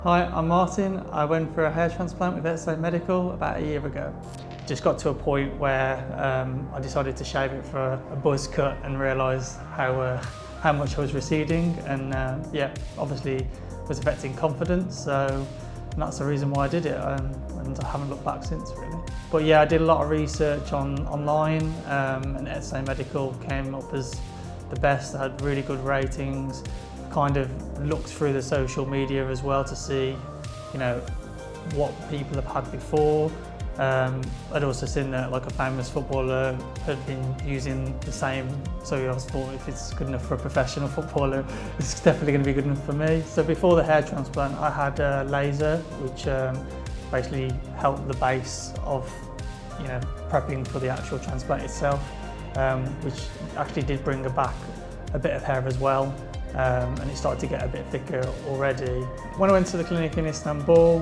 Hi, I'm Martin. I went for a hair transplant with Este Medical about a year ago. Just got to a point where I decided to shave it for a buzz cut and realised how much I was receding, and yeah, obviously was affecting confidence. So that's the reason why I did it, and I haven't looked back since really. But yeah, I did a lot of research online, and Este Medical came up as the best. I had really good ratings. Kind of looked through the social media as well to see, what people have had before. I'd also seen that like a famous footballer had been using the same, so I was thought if it's good enough for a professional footballer, it's definitely going to be good enough for me. So before the hair transplant, I had a laser, which basically helped the base of, prepping for the actual transplant itself, which actually did bring back a bit of hair as well. And it started to get a bit thicker already. When I went to the clinic in Istanbul,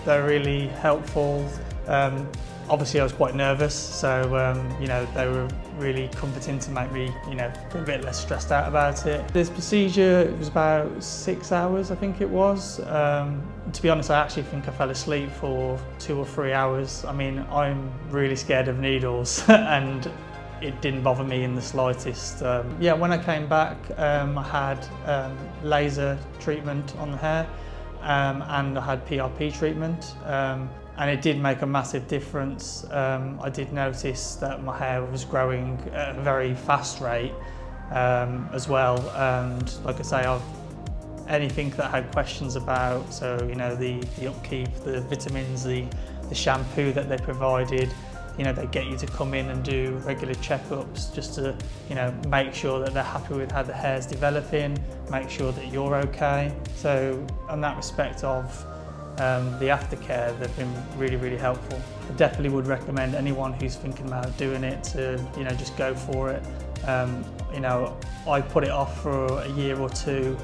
they're really helpful. Obviously I was quite nervous, so they were really comforting to make me a bit less stressed out about it. This procedure, it was about 6 hours, I think it was. To be honest, I actually think I fell asleep for 2 or 3 hours. I mean, I'm really scared of needles and it didn't bother me in the slightest. Yeah, when I came back, I had laser treatment on the hair, and I had PRP treatment, and it did make a massive difference. I did notice that my hair was growing at a very fast rate as well, and like I say, anything that I had questions about, so the upkeep, the vitamins, the shampoo that they provided, they get you to come in and do regular checkups just to, make sure that they're happy with how the hair's developing, make sure that you're okay. So on that respect of the aftercare, they've been really, really helpful. I definitely would recommend anyone who's thinking about doing it to, just go for it. I put it off for a year or two,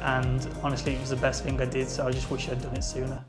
and honestly it was the best thing I did, so I just wish I'd done it sooner.